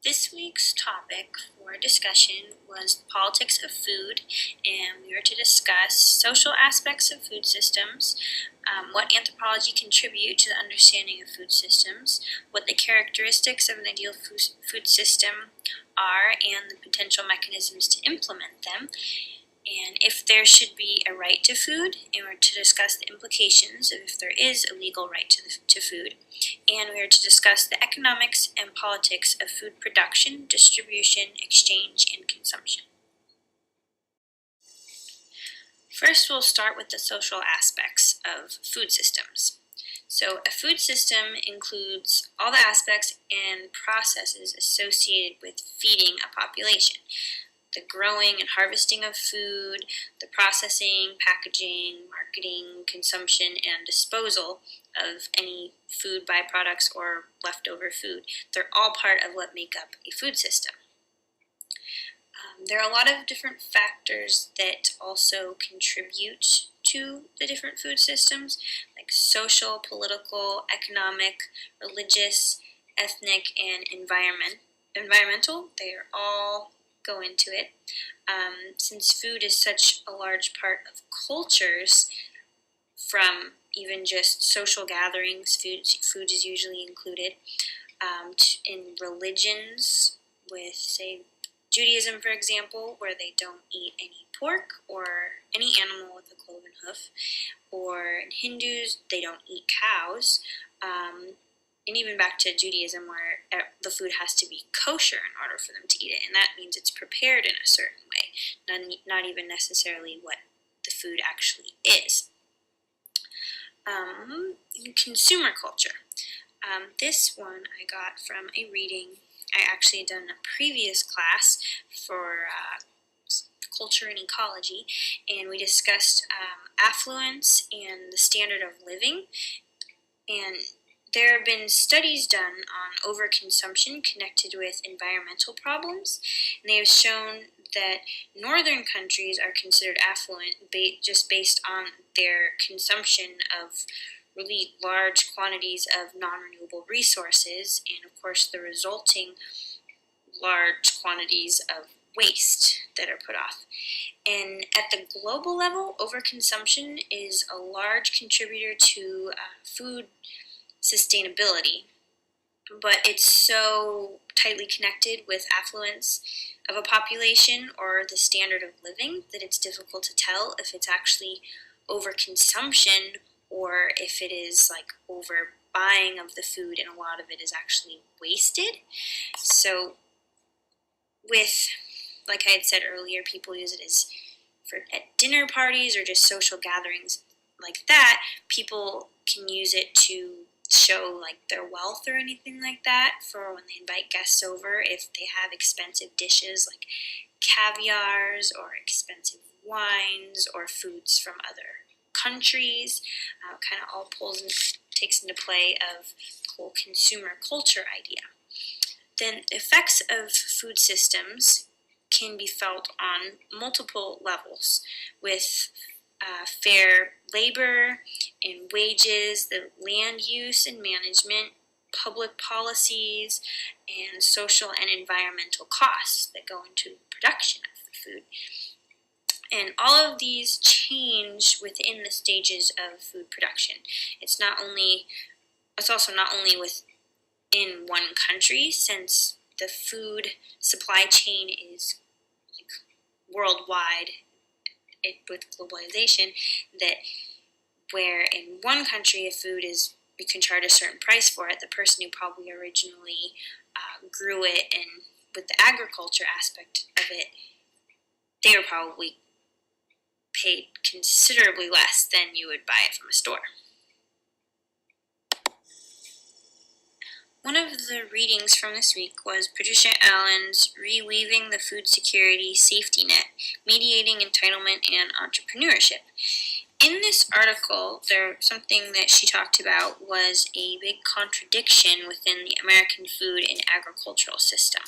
This week's topic for discussion was the politics of food, and we were to discuss social aspects of food systems, what anthropology contribute to the understanding of food systems, what the characteristics of an ideal food system are, and the potential mechanisms to implement them, and if there should be a right to food, and we're to discuss the implications of if there is a legal right to food, and we are to discuss the economics and politics of food production, distribution, exchange, and consumption. First, we'll start with the social aspects of food systems. So, a food system includes all the aspects and processes associated with feeding a population. The growing and harvesting of food, the processing, packaging, marketing, consumption, and disposal of any food byproducts or leftover food. They're all part of what make up a food system. There are a lot of different factors that also contribute to the different food systems, like social, political, economic, religious, ethnic, and environmental. They are all go into it. Since food is such a large part of cultures, from even just social gatherings, food is usually included. In religions, with, say, Judaism, for example, where they don't eat any pork or any animal with a cloven hoof, or in Hindus, they don't eat cows. And even back to Judaism, where the food has to be kosher in order for them to eat it, and that means it's prepared in a certain way, not even necessarily what the food actually is. In consumer culture, this one I got from a reading I actually had done in a previous class for culture and ecology, and we discussed affluence and the standard of living, and there have been studies done on overconsumption connected with environmental problems, and they have shown that northern countries are considered affluent just based on their consumption of really large quantities of non-renewable resources, and of course the resulting large quantities of waste that are put off. And at the global level, overconsumption is a large contributor to food sustainability, but it's so tightly connected with affluence of a population or the standard of living that it's difficult to tell if it's actually overconsumption or if it is like overbuying of the food and a lot of it is actually wasted. So with, like I had said earlier, people use it as at dinner parties or just social gatherings like that. People can use it to show like their wealth or anything like that for when they invite guests over, if they have expensive dishes like caviars or expensive wines or foods from other countries. Kind of all takes into play of the whole consumer culture idea. Then effects of food systems can be felt on multiple levels with fair labor and wages, the land use and management, public policies, and social and environmental costs that go into production of the food. And all of these change within the stages of food production. It's also not only within one country, since the food supply chain is like worldwide with globalization, that where in one country if food is, you can charge a certain price for it, the person who probably originally grew it and with the agriculture aspect of it, they were probably paid considerably less than you would buy it from a store. One of the readings from this week was Patricia Allen's Reweaving the Food Security Safety Net, Mediating Entitlement and Entrepreneurship. In this article, something that she talked about was a big contradiction within the American food and agricultural system.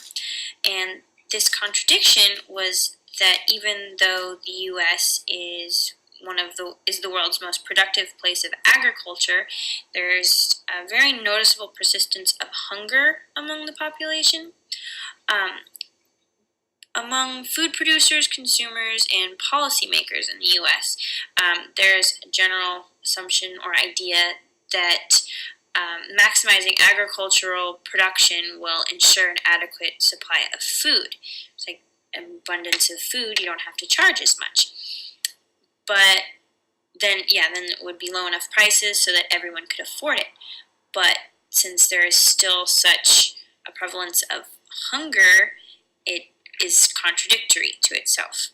And this contradiction was that even though the U.S. is the world's most productive place of agriculture, there's a very noticeable persistence of hunger among the population. Among food producers, consumers, and policymakers in the U.S., there's a general assumption or idea that maximizing agricultural production will ensure an adequate supply of food. It's like abundance of food, you don't have to charge as much. But then it would be low enough prices so that everyone could afford it. But since there is still such a prevalence of hunger, it is contradictory to itself.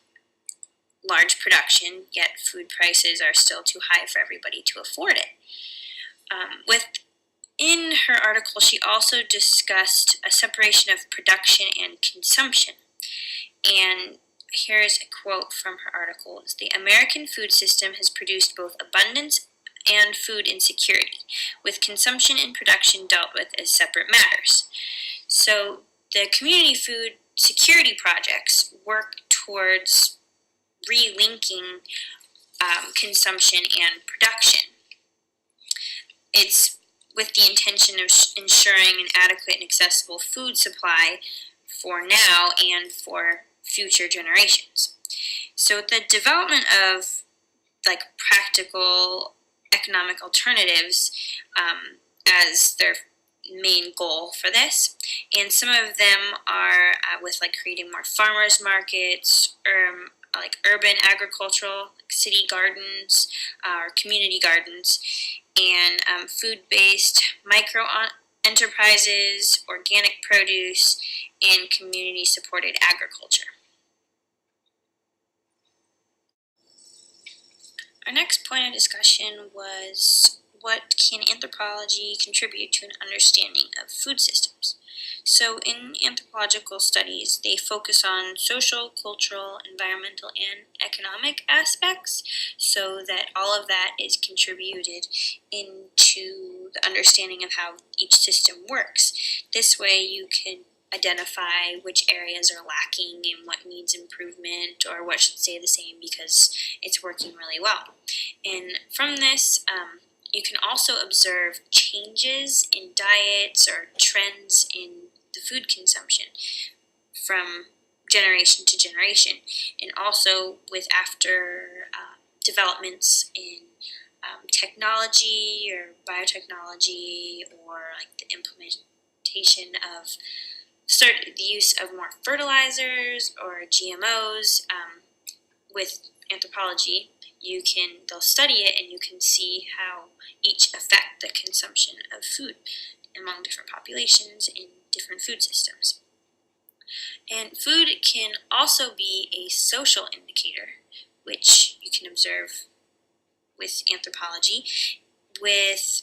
Large production, yet food prices are still too high for everybody to afford it. Within her article, she also discussed a separation of production and consumption. And here's a quote from her article. The American food system has produced both abundance and food insecurity, with consumption and production dealt with as separate matters. So the community food security projects work towards relinking consumption and production. It's with the intention of ensuring an adequate and accessible food supply for now and for future generations. So the development of practical economic alternatives as their main goal for this, and some of them are with creating more farmers markets, urban agricultural, city gardens, or community gardens, and food-based micro enterprises, organic produce, and community-supported agriculture. Our next point of discussion was what can anthropology contribute to an understanding of food systems? So in anthropological studies, they focus on social, cultural, environmental, and economic aspects so that all of that is contributed into the understanding of how each system works. This way you can identify which areas are lacking and what needs improvement or what should stay the same because it's working really well. And from this, you can also observe changes in diets or trends in the food consumption from generation to generation, and also with after developments in technology or biotechnology or the implementation of the use of more fertilizers or GMOs. With anthropology, they'll study it and you can see how each affect the consumption of food among different populations in different food systems. And food can also be a social indicator, which you can observe with anthropology, with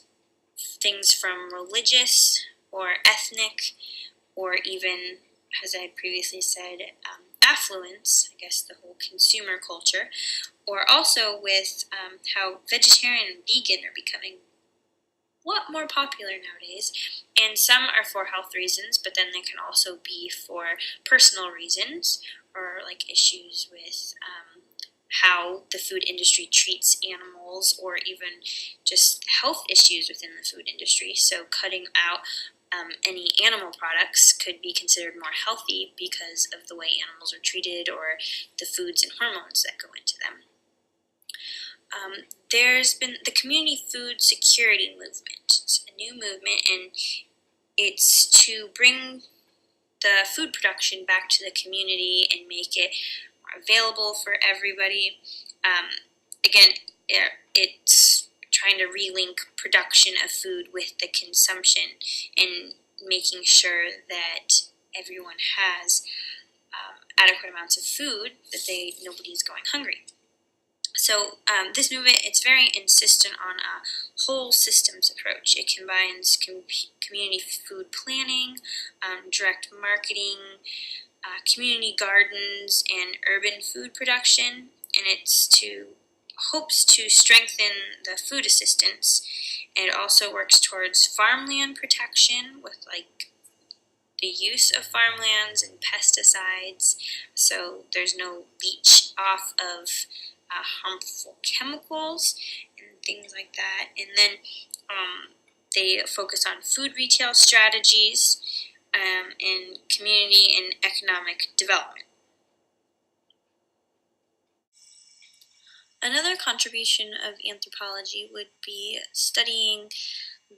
things from religious or ethnic, or even, as I previously said, affluence, I guess the whole consumer culture, or also with how vegetarian and vegan are becoming a lot more popular nowadays. And some are for health reasons, but then they can also be for personal reasons, or issues with how the food industry treats animals, or even just health issues within the food industry. So cutting out any animal products could be considered more healthy because of the way animals are treated or the foods and hormones that go into them. There's been the community food security movement. It's a new movement, and it's to bring the food production back to the community and make it more available for everybody. Again, it's trying to relink production of food with the consumption and making sure that everyone has adequate amounts of food, that nobody's going hungry. So this movement, it's very insistent on a whole systems approach. It combines community food planning, direct marketing, community gardens, and urban food production, and hopes to strengthen the food assistance. And it also works towards farmland protection with the use of farmlands and pesticides, so there's no leach off of harmful chemicals and things like that. And then they focus on food retail strategies, in community and economic development. Another contribution of anthropology would be studying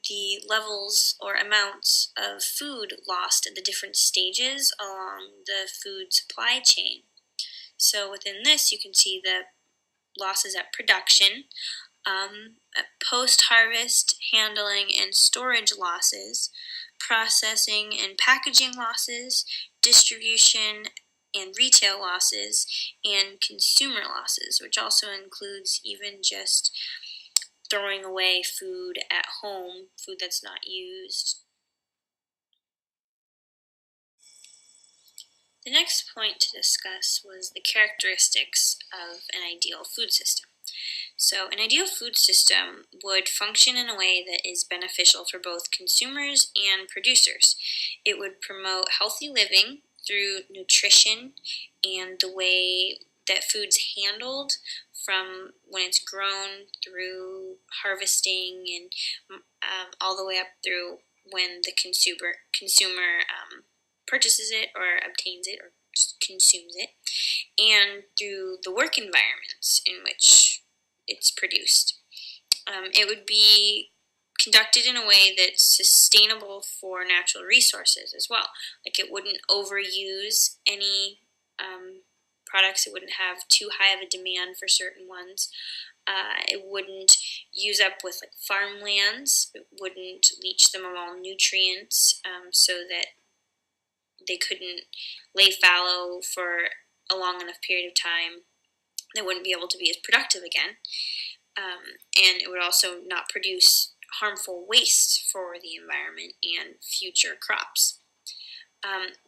the levels or amounts of food lost at the different stages along the food supply chain. So within this, you can see the losses at production, at post-harvest handling and storage losses, processing and packaging losses, distribution and retail losses, and consumer losses, which also includes even just throwing away food at home, food that's not used. The next point to discuss was the characteristics of an ideal food system. So an ideal food system would function in a way that is beneficial for both consumers and producers. It would promote healthy living through nutrition and the way that food's handled from when it's grown through harvesting and all the way up through when the consumer purchases it or obtains it or just consumes it, and through the work environments in which it's produced. It would be conducted in a way that's sustainable for natural resources as well. Like it wouldn't overuse any products, it wouldn't have too high of a demand for certain ones. It wouldn't use up with like farmlands, it wouldn't leach them of all nutrients so that they couldn't lay fallow for a long enough period of time. They wouldn't be able to be as productive again. And it would also not produce harmful waste for the environment and future crops.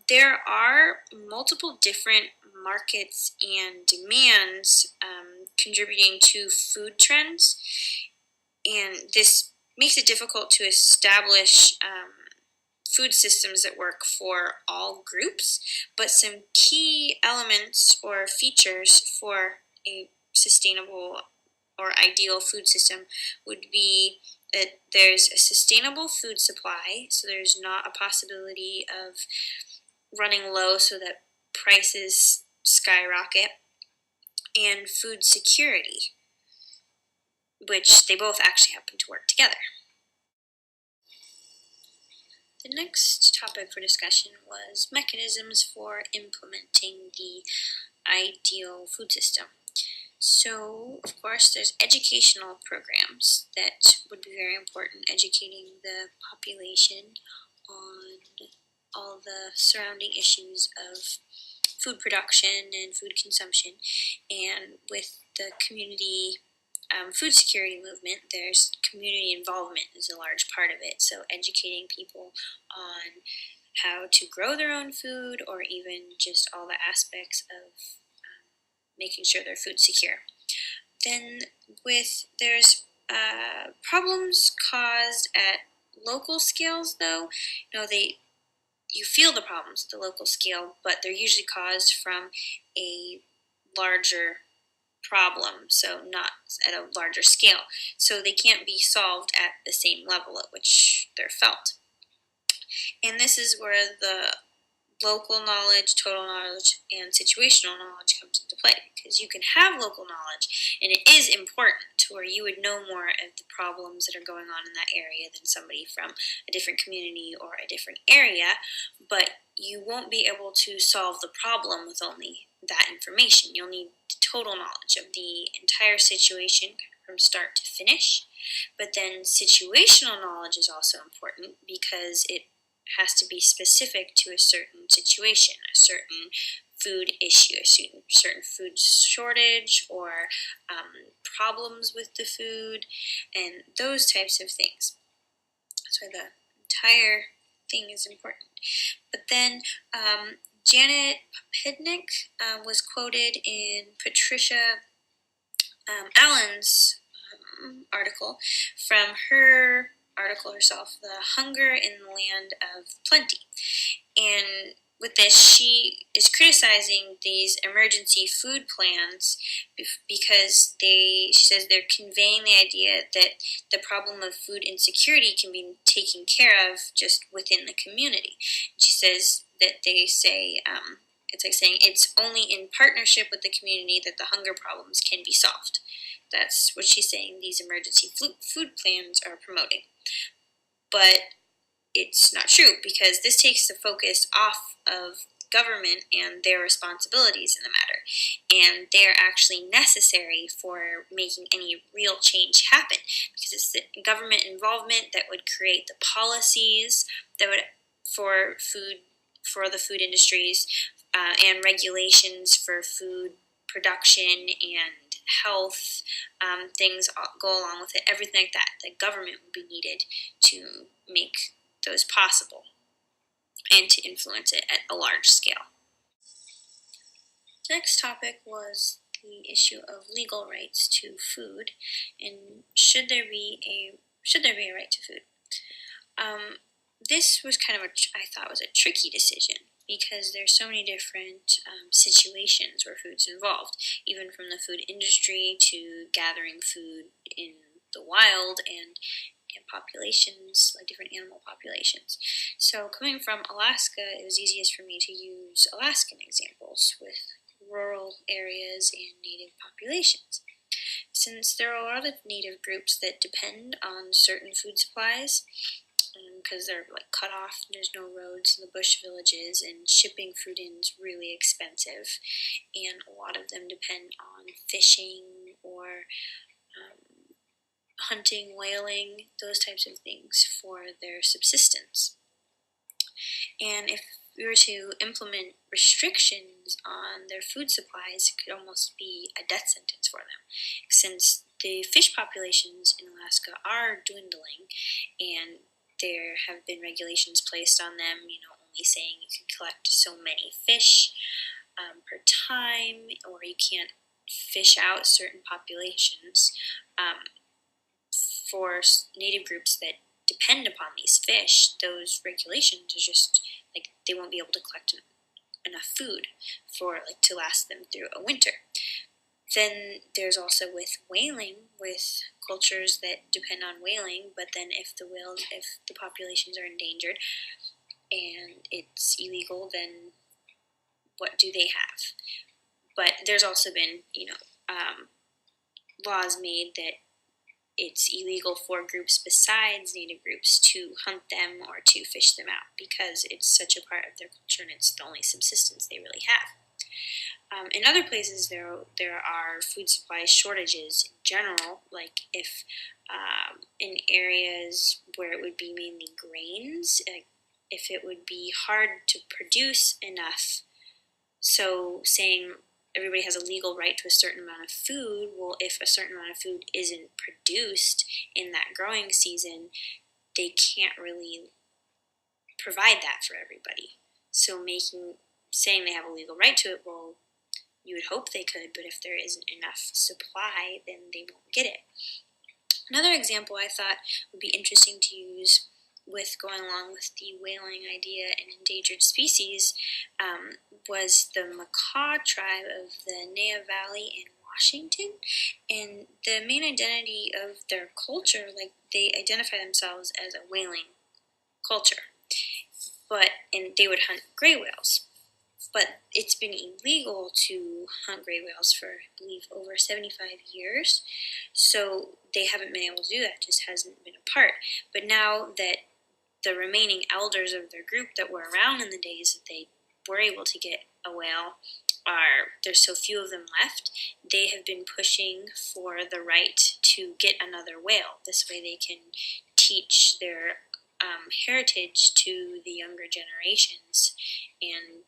There are multiple different markets and demands contributing to food trends, and this makes it difficult to establish food systems that work for all groups, but some key elements or features for a sustainable or ideal food system would be that there's a sustainable food supply, so there's not a possibility of running low so that prices skyrocket, and food security, which they both actually happen to work together. The next topic for discussion was mechanisms for implementing the ideal food system. So, of course, there's educational programs that would be very important, educating the population on all the surrounding issues of food production and food consumption. And with the community food security movement, there's community involvement is a large part of it. So educating people on how to grow their own food, or even just all the aspects of making sure they're food secure. Then there's problems caused at local scales, though. You feel the problems at the local scale, but they're usually caused from a larger problem, so not at a larger scale. So they can't be solved at the same level at which they're felt. And this is where the local knowledge, total knowledge, and situational knowledge comes into play, because you can have local knowledge, and it is important to where you would know more of the problems that are going on in that area than somebody from a different community or a different area, but you won't be able to solve the problem with only that information. You'll need total knowledge of the entire situation from start to finish, but then situational knowledge is also important because it has to be specific to a certain situation, a certain food issue, a certain food shortage, or problems with the food, and those types of things. So the entire thing is important. But then Janet Popednick was quoted in Patricia Allen's article from her article herself, The Hunger in the Land of Plenty. And with this, she is criticizing these emergency food plans because she says they're conveying the idea that the problem of food insecurity can be taken care of just within the community. She says that they say it's like saying it's only in partnership with the community that the hunger problems can be solved. That's what she's saying these emergency food plans are promoting. But it's not true because this takes the focus off of government and their responsibilities in the matter, and they're actually necessary for making any real change happen because it's the government involvement that would create the policies that would for the food industries and regulations for food production and health, things go along with it, everything like that. The government would be needed to make those possible and to influence it at a large scale. The next topic was the issue of legal rights to food and should there be a right to food. This was kind of I thought was a tricky decision because there's so many different situations where food's involved, even from the food industry to gathering food in the wild and populations, like different animal populations. So coming from Alaska, it was easiest for me to use Alaskan examples with rural areas and native populations. Since there are a lot of native groups that depend on certain food supplies, because they're like cut off, there's no roads in the bush villages, and shipping food in is really expensive, and a lot of them depend on fishing or hunting, whaling, those types of things for their subsistence. And if we were to implement restrictions on their food supplies, it could almost be a death sentence for them, since the fish populations in Alaska are dwindling, and there have been regulations placed on them, only saying you can collect so many fish per time, or you can't fish out certain populations. For native groups that depend upon these fish, those regulations are just like they won't be able to collect enough food for to last them through a winter. Then there's also with whaling, with cultures that depend on whaling, but then if the populations are endangered and it's illegal, then what do they have? But there's also been, laws made that it's illegal for groups besides native groups to hunt them or to fish them out because it's such a part of their culture and it's the only subsistence they really have. In other places, there are food supply shortages in general, like if in areas where it would be mainly grains, if it would be hard to produce enough, so saying everybody has a legal right to a certain amount of food. Well, if a certain amount of food isn't produced in that growing season, they can't really provide that for everybody. So saying they have a legal right to it, well, you would hope they could, but if there isn't enough supply, then they won't get it. Another example I thought would be interesting to use with going along with the whaling idea and endangered species was the Makah tribe of the Nea Valley in Washington. And the main identity of their culture, they identify themselves as a whaling culture. And they would hunt gray whales. But it's been illegal to hunt gray whales for, I believe, over 75 years. So they haven't been able to do that, it just hasn't been a part. But now that the remaining elders of their group that were around in the days that they were able to get a whale, there's so few of them left, they have been pushing for the right to get another whale. This way they can teach their heritage to the younger generations, and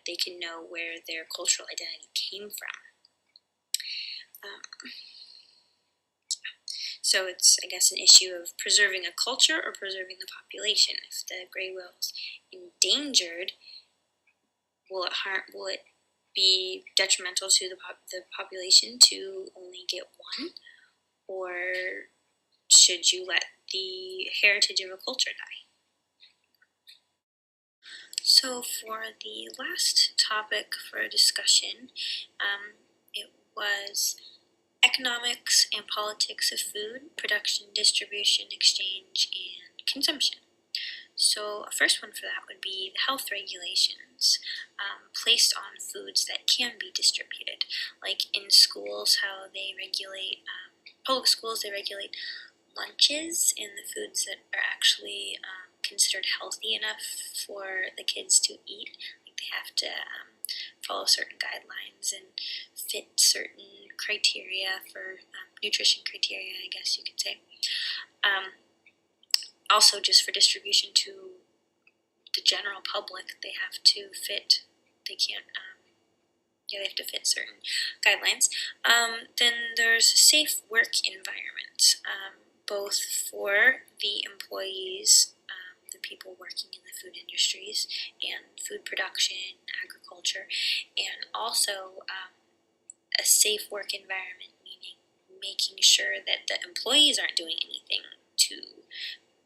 they can know where their cultural identity came from. So it's, I guess, an issue of preserving a culture or preserving the population. If the gray whale is endangered, will it be detrimental to the population to only get one, or should you let the heritage of a culture die? So for the last topic for discussion, it was economics and politics of food, production, distribution, exchange, and consumption. So a first one for that would be the health regulations placed on foods that can be distributed. Like in schools, how they regulate, public schools, they regulate lunches and the foods that are actually considered healthy enough for the kids to eat. Like they have to follow certain guidelines and fit certain criteria for nutrition criteria, I guess you could say. Also, just for distribution to the general public, they have to fit. They can't. They have to fit certain guidelines. Then there's safe work environment, both for the employees, the people working in the food industries and food production, agriculture, and also a safe work environment, meaning making sure that the employees aren't doing anything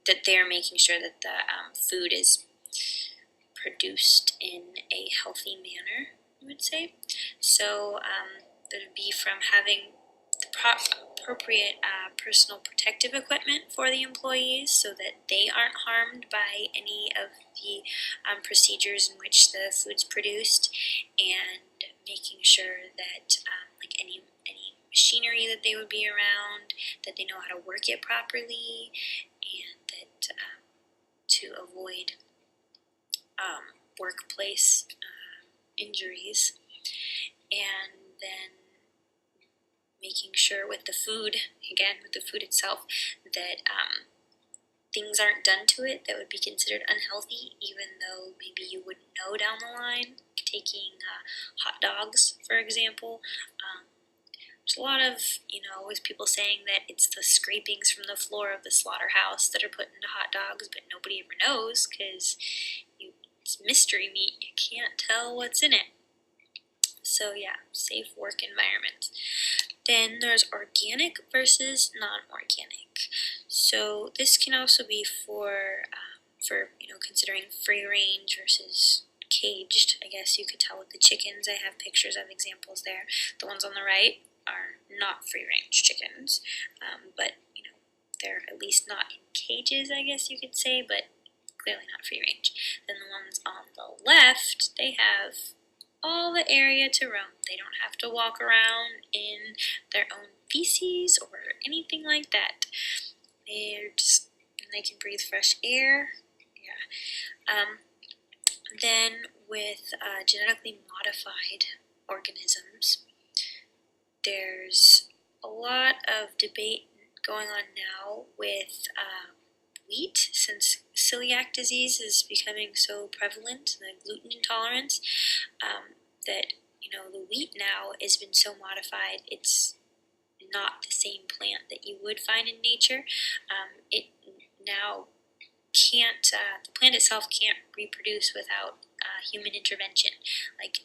that they're making sure that the food is produced in a healthy manner, I would say. So that would be from having the appropriate personal protective equipment for the employees so that they aren't harmed by any of the procedures in which the food's produced, and making sure that like any machinery that they would be around, that they know how to work it properly, and that to avoid workplace injuries. And then making sure with the food, again with the food itself, that things aren't done to it that would be considered unhealthy, even though maybe you wouldn't know down the line. Taking hot dogs, for example. There's a lot of, always people saying that it's the scrapings from the floor of the slaughterhouse that are put into hot dogs, but nobody ever knows because it's mystery meat. You can't tell what's in it. So yeah, safe work environment. Then there's organic versus non-organic. So this can also be for considering free range versus caged. I guess you could tell with the chickens. I have pictures of examples there. The ones on the right are not free range chickens, but they're at least not in cages, I guess you could say, but clearly not free range. Then the ones on the left, they have all the area to roam. They don't have to walk around in their own feces or anything like that. They can breathe fresh air. Yeah. Then with genetically modified organisms, there's a lot of debate going on now with wheat, since celiac disease is becoming so prevalent, the gluten intolerance, that the wheat now has been so modified, it's not the same plant that you would find in nature. It now can't, the plant itself can't reproduce without human intervention. Like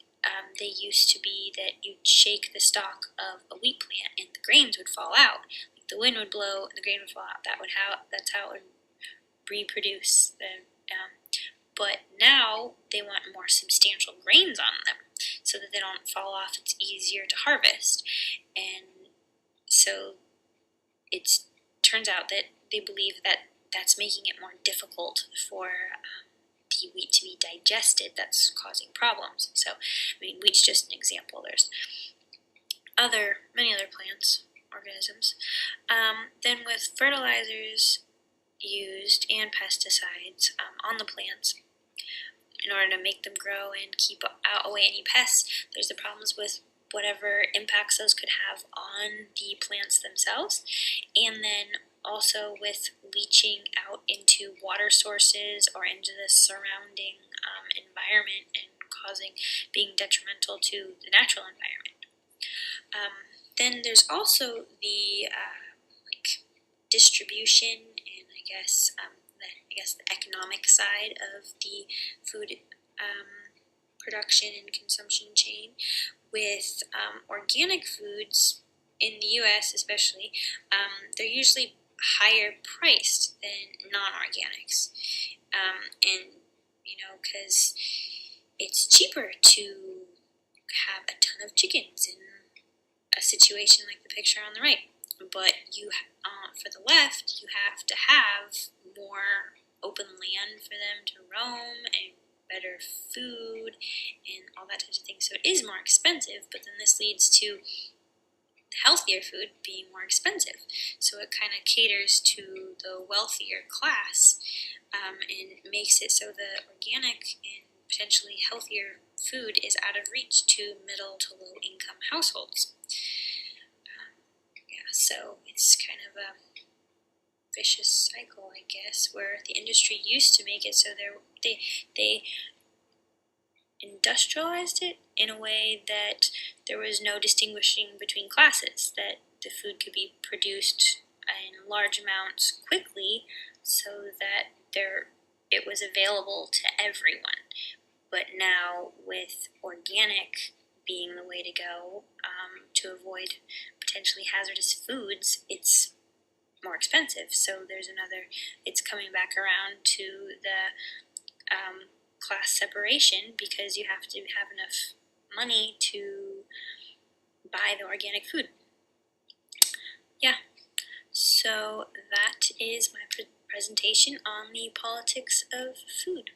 they used to be that you'd shake the stalk of a wheat plant and the grains would fall out. Like the wind would blow and the grain would fall out. That's how it would reproduce. But now they want more substantial grains on them so that they don't fall off. It's easier to harvest, and so it turns out that they believe that that's making it more difficult for the wheat to be digested. That's causing problems. So, wheat's just an example. There's many other plants, organisms. Then with fertilizers used and pesticides on the plants in order to make them grow and keep away any pests, there's the problems with whatever impacts those could have on the plants themselves, and then also with leaching out into water sources or into the surrounding environment and being detrimental to the natural environment. Then there's also the distribution and I guess the economic side of the food production and consumption chain. With organic foods in the U.S. especially, they're usually higher priced than non-organics, and because it's cheaper to have a ton of chickens in a situation like the picture on the right. But for the left, you have to have more open land for them to roam and better food and all that type of thing. So it is more expensive, but then this leads to the healthier food being more expensive. So it kind of caters to the wealthier class and makes it so the organic and potentially healthier food is out of reach to middle to low income households. So it's kind of a vicious cycle, I guess, where the industry used to make it so they industrialized it in a way that there was no distinguishing between classes, that the food could be produced in large amounts quickly so that it was available to everyone. But now, with organic being the way to go to avoid potentially hazardous foods, it's more expensive. So it's coming back around to the class separation, because you have to have enough money to buy the organic food. Yeah, so that is my presentation on the politics of food.